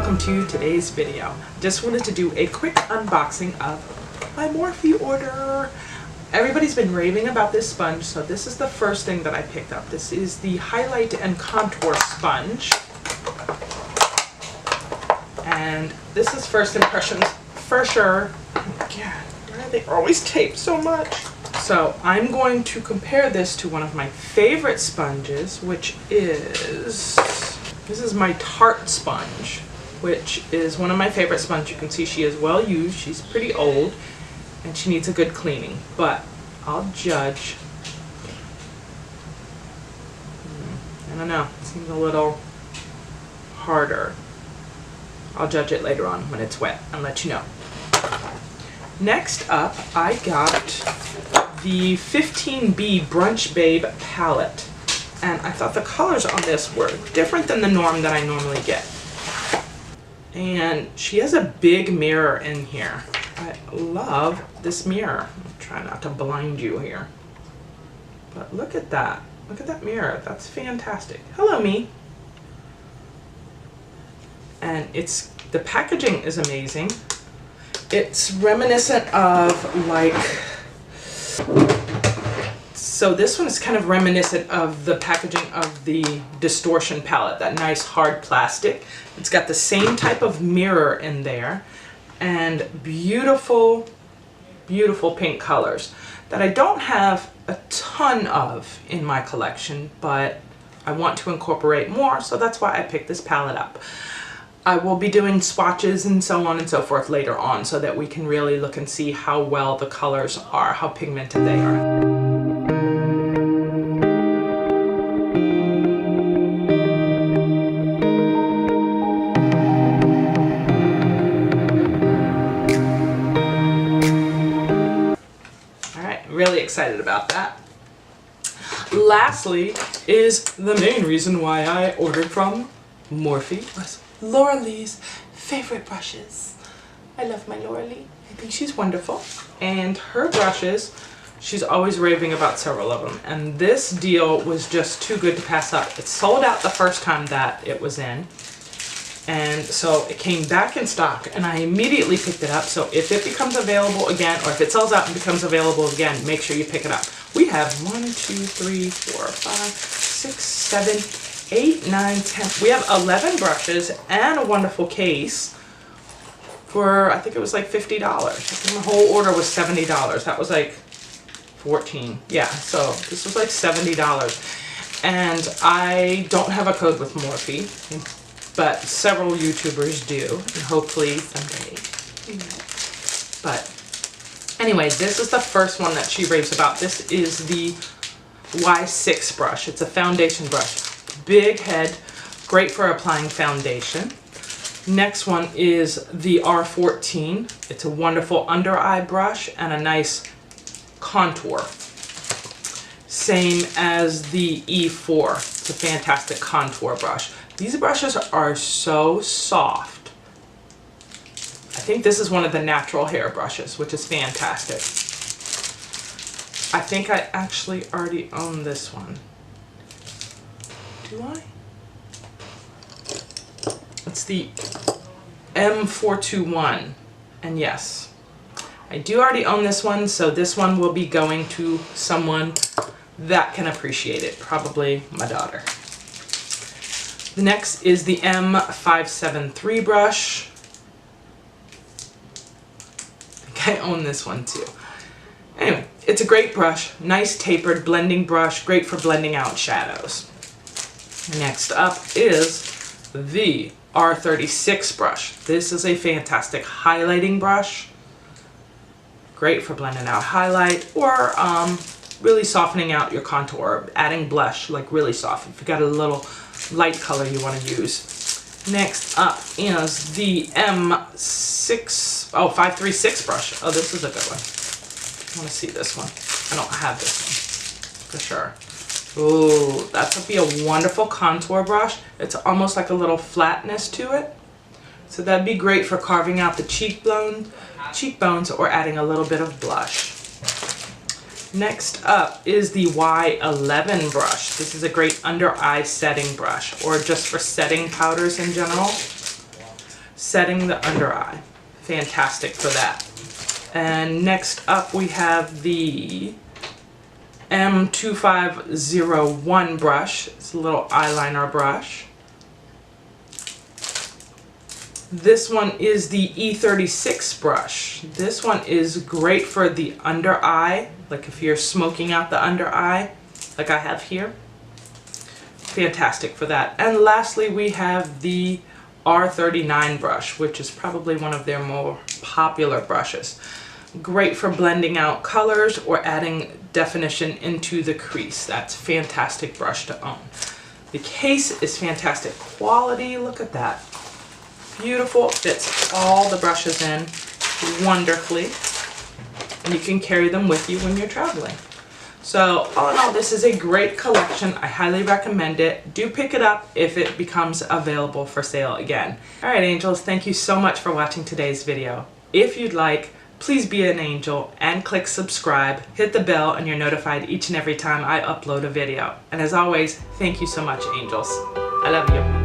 welcome to today's video. Just wanted to do a quick unboxing of my Morphe order. Everybody's been raving about this sponge, so this is the first thing that I picked up. This is the Highlight and Contour Sponge. And this is first impressions for sure. God, why are they always taped so much? So I'm going to compare this to one of my favorite sponges, which is, this is my Tarte sponge, which is one of my favorite sponges. You can see she is well used, she's pretty old, and she needs a good cleaning, but I'll judge. I don't know, it seems a little harder. I'll judge it later on when it's wet and let you know. Next up, I got the 15B Brunch Babe palette, and I thought the colors on this were different than the norm that I normally get. And she has a big mirror in here. I love this mirror. I'll try not to blind you here, but look at that. Look at that mirror. That's fantastic. Hello, me. And the packaging is amazing. It's reminiscent of like, so this one is kind of reminiscent of the packaging of the Distortion palette, that nice hard plastic. It's got the same type of mirror in there and beautiful, beautiful pink colors that I don't have a ton of in my collection, but I want to incorporate more, so that's why I picked this palette up. I will be doing swatches and so on and so forth later on so that we can really look and see how well the colors are, how pigmented they are. Alright, really excited about that. Lastly is the main reason why I ordered from Morphe was Laura Lee's favorite brushes. I love my Laura Lee. I think she's wonderful. And her brushes, she's always raving about several of them. And this deal was just too good to pass up. It sold out the first time that it was in. And so it came back in stock and I immediately picked it up. So if it becomes available again, or if it sells out and becomes available again, make sure you pick it up. We have 1, 2, 3, 4, 5, 6, 7, 8, 9, 10. We have 11 brushes and a wonderful case for, I think it was like $50. I think my whole order was $70. That was like 14. Yeah, so this was like $70. And I don't have a code with Morphe, but several YouTubers do, and hopefully someday. But anyway, this is the first one that she raves about. This is the Y6 brush. It's a foundation brush. Big head, great for applying foundation. Next one is the R14. It's a wonderful under eye brush and a nice contour. Same as the E4. It's a fantastic contour brush. These brushes are so soft. I think this is one of the natural hair brushes, which is fantastic. I think I actually already own this one. Do I? It's the M421, and yes, I do already own this one, so this one will be going to someone that can appreciate it, probably my daughter. The next is the M573 brush. I think I own this one too. Anyway, it's a great brush, nice tapered blending brush, great for blending out shadows. Next up is the R36 brush. This is a fantastic highlighting brush. Great for blending out highlight or really softening out your contour, adding blush, like really soft if you got a little light color you want to use. Next up is the M536 brush. Oh, this is a good one. I want to see this one. I don't have this one for sure. Ooh, that's going to be a wonderful contour brush. It's almost like a little flatness to it. So that'd be great for carving out the cheekbones or adding a little bit of blush. Next up is the Y11 brush. This is a great under eye setting brush, or just for setting powders in general. setting the under eye. Fantastic for that. And next up we have the M2501 brush. It's a little eyeliner brush. This one is the E36 brush. This one is great for the under eye, like if you're smoking out the under eye, like I have here. Fantastic for that. And lastly, we have the R39 brush, which is probably one of their more popular brushes. Great for blending out colors or adding definition into the crease. That's a fantastic brush to own. The case is fantastic quality. Look at that. Beautiful. Fits all the brushes in wonderfully. And you can carry them with you when you're traveling. So all in all, this is a great collection. I highly recommend it. Do pick it up if it becomes available for sale again. All right, angels, thank you so much for watching today's video. If you'd like, please be an angel and click subscribe, hit the bell, and you're notified each and every time I upload a video. And as always, thank you so much, angels. I love you.